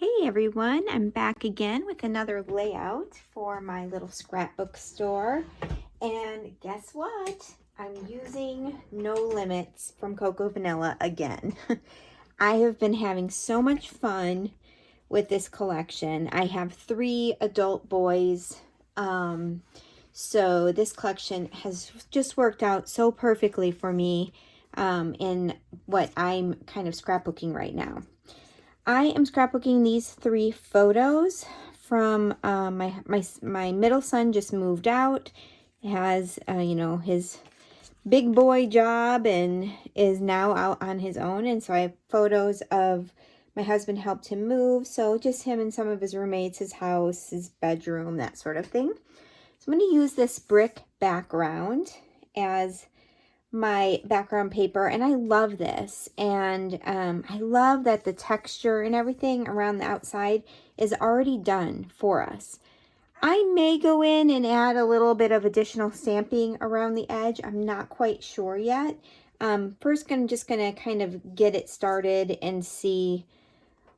Hey everyone, I'm back again with another layout for my little scrapbook store. And guess what? I'm using No Limits from Cocoa Vanilla again. I have been having so much fun with this collection. I have 3 adult boys. So this collection has just worked out so perfectly for me in what I'm kind of scrapbooking right now. I am scrapbooking these 3 photos from my middle son just moved out. He has his big boy job and is now out on his own, and so I have photos of my husband helped him move, so just him and some of his roommates, his house, his bedroom, that sort of thing. So I'm going to use this brick background as my background paper, and I love this, and I love that the texture and everything around the outside is already done for us. I may go in and add a little bit of additional stamping around the edge. I'm not quite sure yet. First, I'm just gonna kind of get it started and see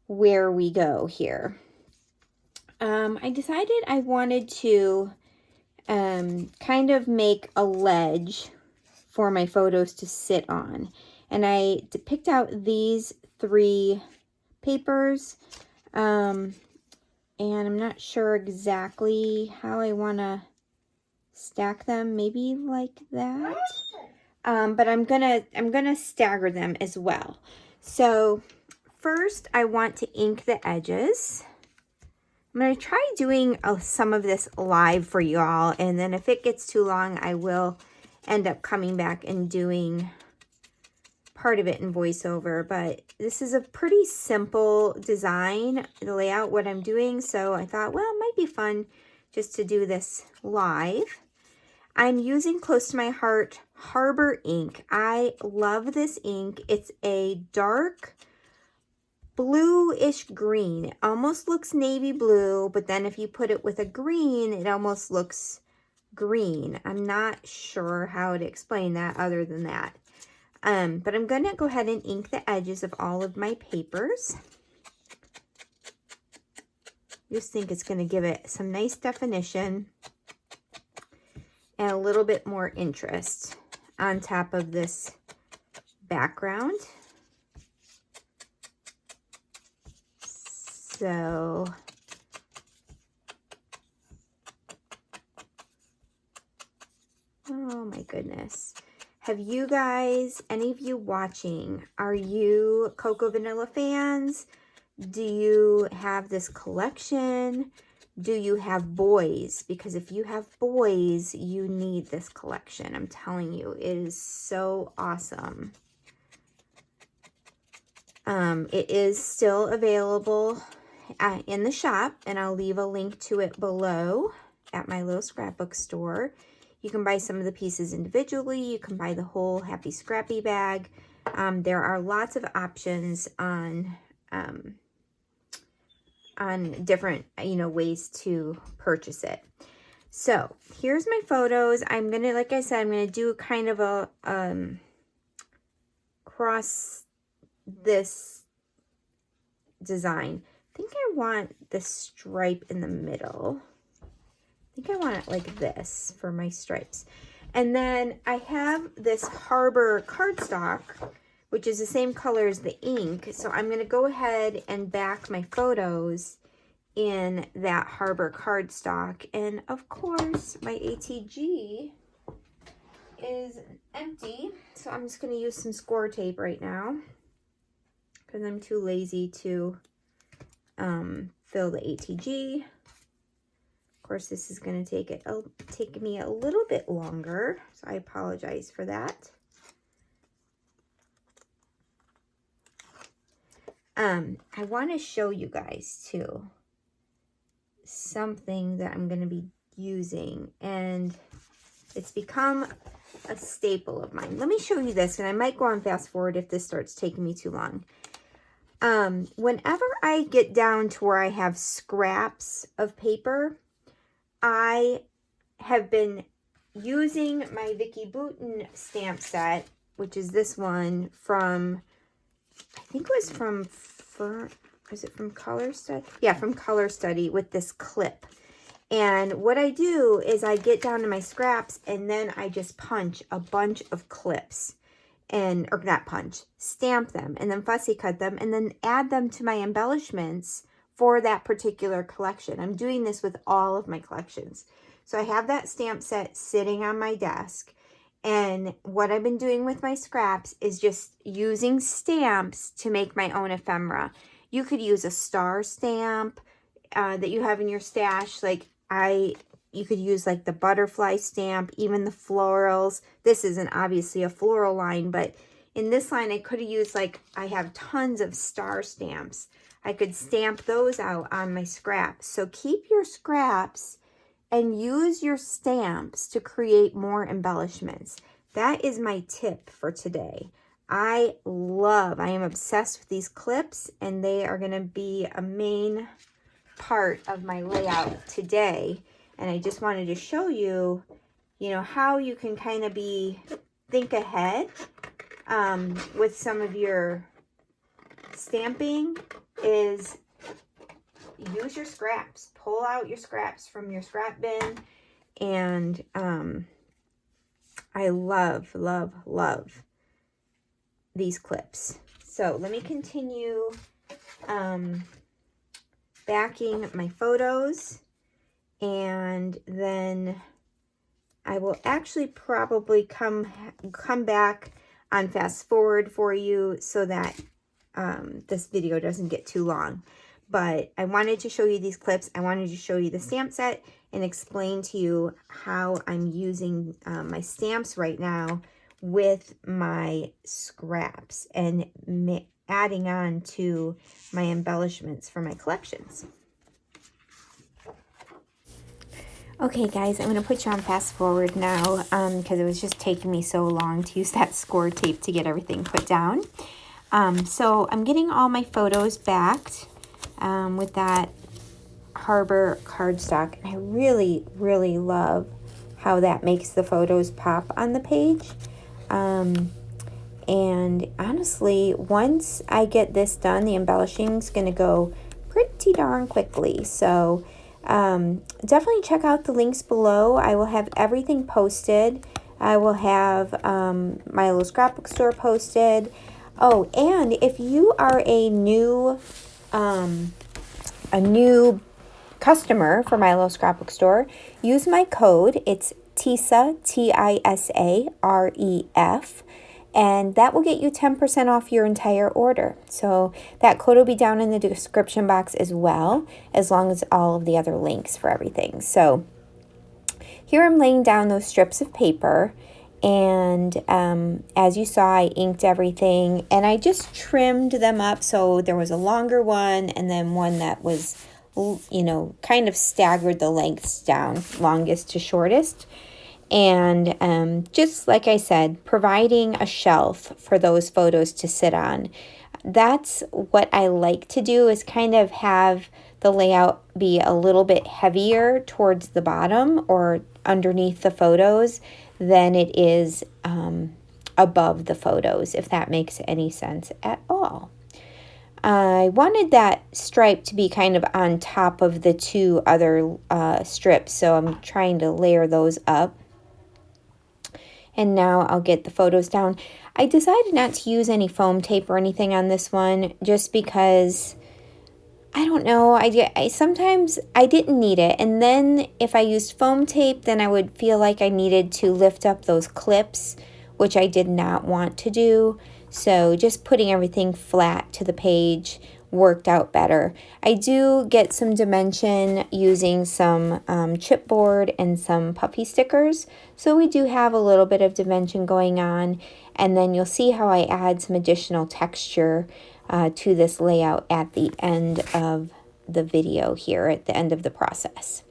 where we go here. I decided I wanted to kind of make a ledge for my photos to sit on, and I picked out these 3 papers, and I'm not sure exactly how I want to stack them, maybe like that, but I'm gonna stagger them as well. So first I want to ink the edges. I'm going to try doing some of this live for you all, and then if it gets too long, I will end up coming back and doing part of it in voiceover. But this is a pretty simple design, the layout, what I'm doing, so I thought, well, it might be fun just to do this live. I'm using Close to My Heart Harbor ink. I love this ink. It's a dark bluish green. It almost looks navy blue, but then if you put it with a green, it almost looks green. I'm not sure how to explain that other than that. But I'm going to go ahead and ink the edges of all of my papers. I just think it's going to give it some nice definition and a little bit more interest on top of this background. So oh my goodness. Have you guys, any of you watching, are you Cocoa Vanilla fans? Do you have this collection? Do you have boys? Because if you have boys, you need this collection. I'm telling you, it is so awesome. It is still available in the shop, and I'll leave a link to it below at my little scrapbook store. You can buy some of the pieces individually. You can buy the whole Happy Scrappy bag. There are lots of options on different, ways to purchase it. So here's my photos. I'm gonna, like I said, I'm gonna do kind of a cross this design. I think I want the stripe in the middle. I think I want it like this for my stripes. And then I have this Harbor cardstock, which is the same color as the ink. So I'm going to go ahead and back my photos in that Harbor cardstock. And of course, my ATG is empty. So I'm just going to use some score tape right now, because I'm too lazy to fill the ATG. Of course, this is going to take me a little bit longer, so I apologize for that. I want to show you guys too something that I'm going to be using, and it's become a staple of mine. Let me show you this, and I might go on fast forward if this starts taking me too long. Whenever I get down to where I have scraps of paper, I have been using my Vicky Bouton stamp set, which is this one from, I think it was from is it from Color Study? Yeah, from Color Study with this clip. And what I do is I get down to my scraps and then I just punch a bunch of clips and, or not punch, stamp them and then fussy cut them and then add them to my embellishments for that particular collection. I'm doing this with all of my collections. So I have that stamp set sitting on my desk. And what I've been doing with my scraps is just using stamps to make my own ephemera. You could use a star stamp that you have in your stash. Like you could use like the butterfly stamp, even the florals. This isn't obviously a floral line, but in this line I could have used, like, I have tons of star stamps. I could stamp those out on my scraps. So keep your scraps and use your stamps to create more embellishments. That is my tip for today. I am obsessed with these clips, and they are going to be a main part of my layout today. And I just wanted to show you, how you can kind of think ahead with some of your stamping is use your scraps. Pull out your scraps from your scrap bin. And I love, love, love these clips. So let me continue backing my photos. And then I will actually probably come back on fast forward for you so that this video doesn't get too long. But I wanted to show you these clips. I wanted to show you the stamp set and explain to you how I'm using my stamps right now with my scraps and adding on to my embellishments for my collections. Okay, guys, I'm going to put you on fast forward now because it was just taking me so long to use that score tape to get everything put down. So I'm getting all my photos backed with that Harbor cardstock. And I really, really love how that makes the photos pop on the page. And honestly, once I get this done, the embellishing is going to go pretty darn quickly. So definitely check out the links below. I will have everything posted. I will have my little scrapbook store posted. Oh, and if you are a new customer for my little scrapbook store, use my code. It's TISA, TISAREF, and that will get you 10% off your entire order. So that code will be down in the description box as well, as long as all of the other links for everything. So here I'm laying down those strips of paper, and as you saw, I inked everything, and I just trimmed them up. So there was a longer one and then one that was, kind of staggered the lengths down, longest to shortest. And just like I said, providing a shelf for those photos to sit on. That's what I like to do, is kind of have the layout be a little bit heavier towards the bottom or underneath the photos than it is above the photos, if that makes any sense at all. I wanted that stripe to be kind of on top of the two other strips, so I'm trying to layer those up. And now I'll get the photos down. I decided not to use any foam tape or anything on this one, just because, I don't know, I sometimes I didn't need it. And then if I used foam tape, then I would feel like I needed to lift up those clips, which I did not want to do. So just putting everything flat to the page worked out better. I do get some dimension using some chipboard and some puffy stickers. So we do have a little bit of dimension going on. And then you'll see how I add some additional texture to this layout at the end of the video here, at the end of the process.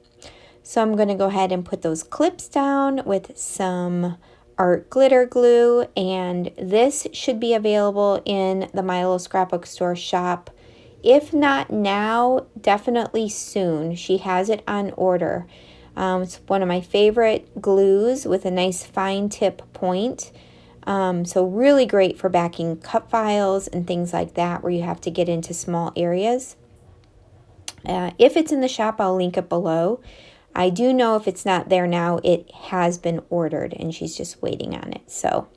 So I'm going to go ahead and put those clips down with some art glitter glue, and this should be available in the My Little Scrapbook Store shop. If not now, definitely soon. She has it on order. It's one of my favorite glues with a nice fine tip point. So really great for backing cut files and things like that where you have to get into small areas. If it's in the shop, I'll link it below. I do know if it's not there now, it has been ordered and she's just waiting on it. So,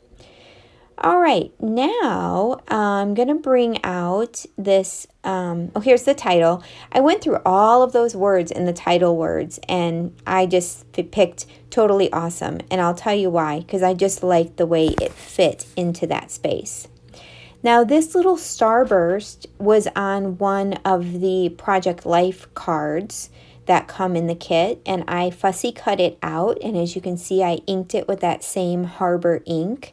all right, now I'm going to bring out this, here's the title. I went through all of those words in the title words and I just picked Totally Awesome. And I'll tell you why, because I just liked the way it fit into that space. Now, this little starburst was on one of the Project Life cards that come in the kit, and I fussy cut it out, and as you can see, I inked it with that same Harbor ink,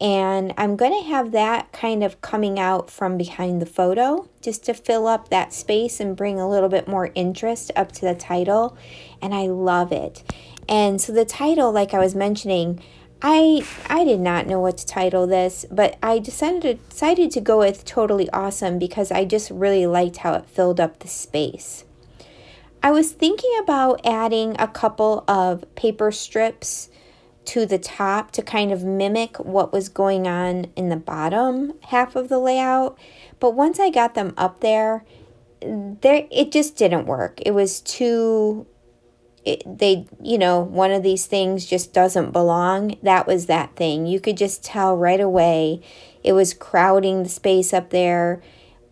and I'm going to have that kind of coming out from behind the photo just to fill up that space and bring a little bit more interest up to the title, and I love it. And so the title, like I was mentioning, I did not know what to title this, but I decided to go with Totally Awesome because I just really liked how it filled up the space. I was thinking about adding a couple of paper strips to the top to kind of mimic what was going on in the bottom half of the layout, but once I got them up there, it just didn't work. It was too... one of these things just doesn't belong. That was that thing. You could just tell right away it was crowding the space up there.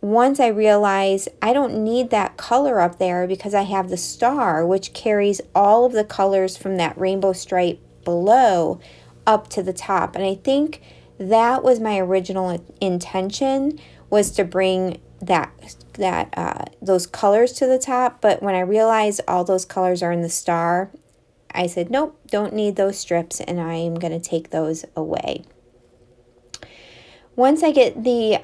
Once I realized I don't need that color up there because I have the star, which carries all of the colors from that rainbow stripe below up to the top. And I think that was my original intention, was to bring those colors to the top, but when I realized all those colors are in the star, I said, nope, don't need those strips, and I'm going to take those away. Once I get the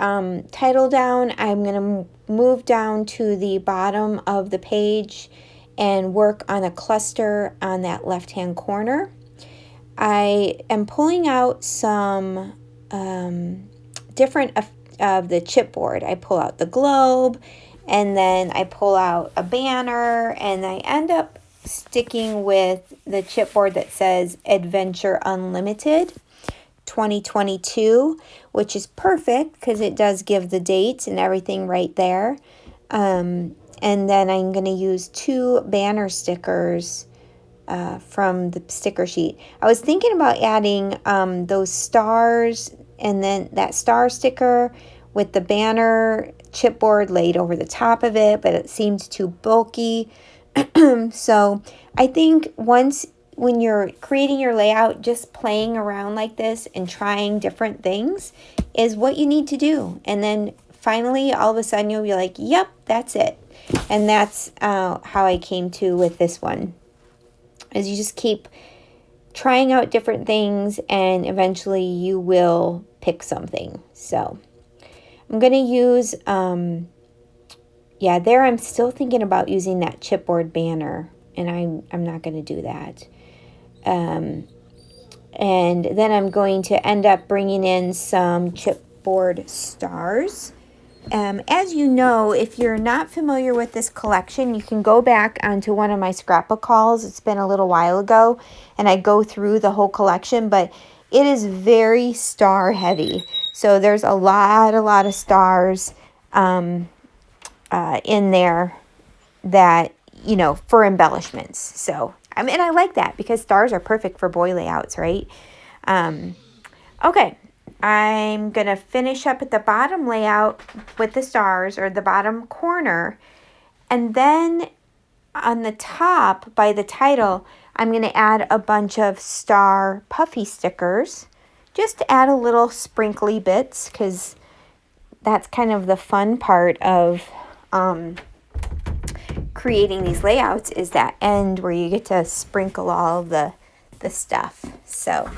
title down, I'm going to move down to the bottom of the page and work on a cluster on that left-hand corner. I am pulling out some different of the chipboard. I pull out the globe, and then I pull out a banner, and I end up sticking with the chipboard that says Adventure Unlimited 2022, which is perfect because it does give the dates and everything right there. And then I'm going to use 2 banner stickers from the sticker sheet. I was thinking about adding those stars and then that star sticker with the banner chipboard laid over the top of it, but it seemed too bulky. So I think when you're creating your layout, just playing around like this and trying different things is what you need to do. And then finally, all of a sudden, you'll be like, yep, that's it. And that's how I came to with this one. As you just keep trying out different things, and eventually you will pick something. So I'm going to use, I'm still thinking about using that chipboard banner, and I'm not going to do that. And then I'm going to end up bringing in some chipboard stars. As you know, if you're not familiar with this collection, you can go back onto one of my scrapbook hauls. It's been a little while ago, and I go through the whole collection, but it is very star heavy. So there's a lot of stars in there that, for embellishments. So, and I like that because stars are perfect for boy layouts, right? Okay. I'm going to finish up at the bottom layout with the stars, or the bottom corner. And then on the top by the title, I'm going to add a bunch of star puffy stickers just to add a little sprinkly bits, because that's kind of the fun part of creating these layouts, is that end where you get to sprinkle all of the stuff. So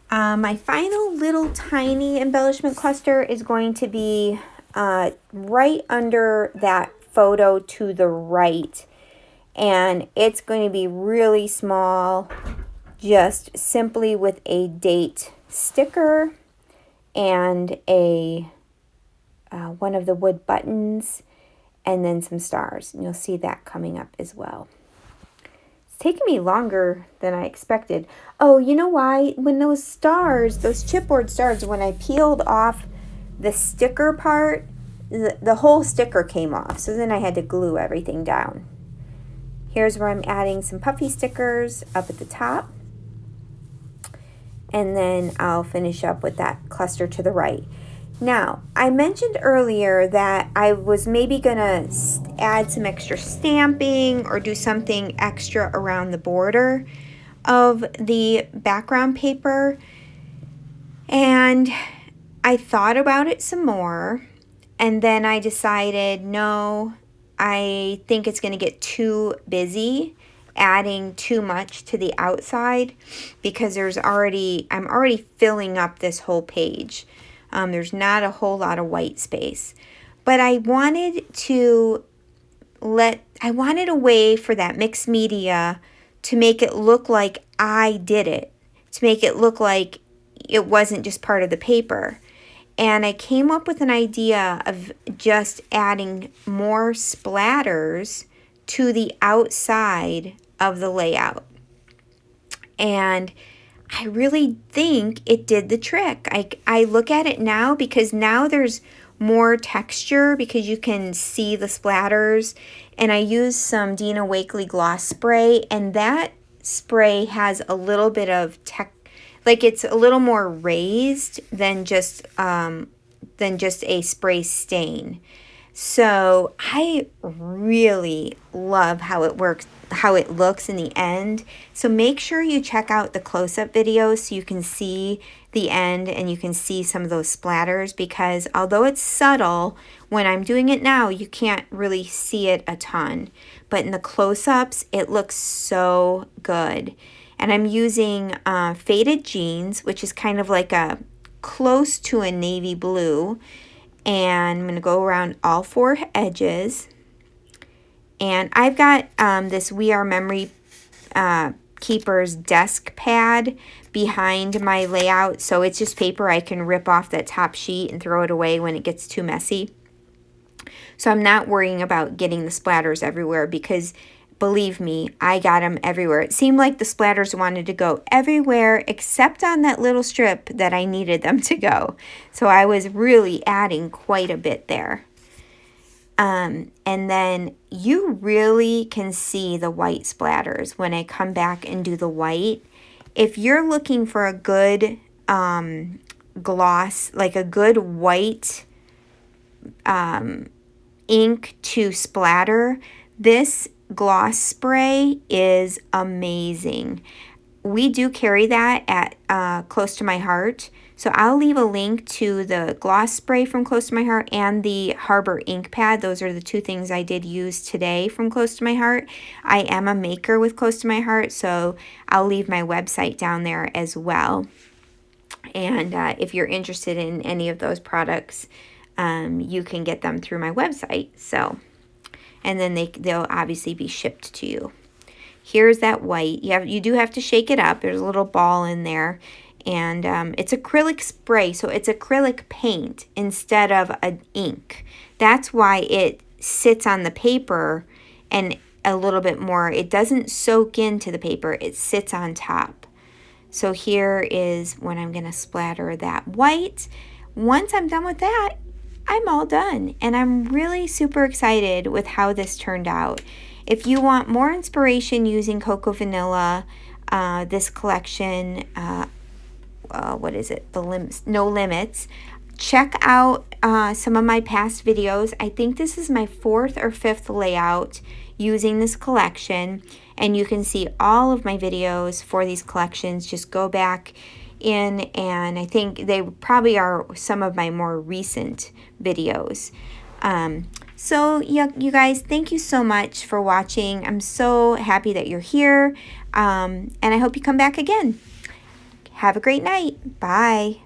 my final little tiny embellishment cluster is going to be right under that photo to the right. And it's going to be really small, just simply with a date sticker and a one of the wood buttons, and then some stars. And you'll see that coming up as well. It's taken me longer than I expected. Oh, you know why? When those stars, those chipboard stars, when I peeled off the sticker part, the whole sticker came off. So then I had to glue everything down. Here's where I'm adding some puffy stickers up at the top. And then I'll finish up with that cluster to the right. Now, I mentioned earlier that I was maybe going to add some extra stamping or do something extra around the border of the background paper. And I thought about it some more, and then I decided, no, I think it's going to get too busy adding too much to the outside because I'm already filling up this whole page. There's not a whole lot of white space, but I wanted a way for that mixed media to make it look like I did it, to make it look like it wasn't just part of the paper. And I came up with an idea of just adding more splatters to the outside of the layout. And I really think it did the trick. I look at it now because now there's more texture because you can see the splatters. And I used some Dina Wakley gloss spray, and that spray has a little bit of like it's a little more raised than just a spray stain. So I really love how it works, how it looks in the end. So make sure you check out the close-up videos so you can see the end and you can see some of those splatters, because although it's subtle, when I'm doing it now, you can't really see it a ton. But in the close-ups, it looks so good. And I'm using Faded Jeans, which is kind of like a close to a navy blue. And I'm going to go around all four edges. And I've got this We Are Memory Keepers desk pad behind my layout. So it's just paper I can rip off that top sheet and throw it away when it gets too messy. So I'm not worrying about getting the splatters everywhere because, believe me, I got them everywhere. It seemed like the splatters wanted to go everywhere except on that little strip that I needed them to go. So I was really adding quite a bit there. And then you really can see the white splatters when I come back and do the white. If you're looking for a good gloss, like a good white ink to splatter, this gloss spray is amazing. We do carry that at Close to My Heart. So I'll leave a link to the gloss spray from Close to My Heart and the Harbor ink pad. Those are the two things I did use today from Close to My Heart. I am a maker with Close to My Heart, so I'll leave my website down there as well. And if you're interested in any of those products, you can get them through my website. So, and then they'll obviously be shipped to you. Here's that white. You do have to shake it up. There's a little ball in there. And it's acrylic spray, so it's acrylic paint instead of an ink. That's why it sits on the paper and a little bit more. It doesn't soak into the paper. It sits on top. So here is when I'm going to splatter that white. Once I'm done with that, I'm all done. And I'm really super excited with how this turned out. If you want more inspiration using Cocoa Vanilla, this collection, what is it? No Limits. Check out some of my past videos. I think this is my 4th or 5th layout using this collection, and you can see all of my videos for these collections. Just go back in, and I think they probably are some of my more recent videos. So yeah, you guys, thank you so much for watching. I'm so happy that you're here, and I hope you come back again. Have a great night. Bye.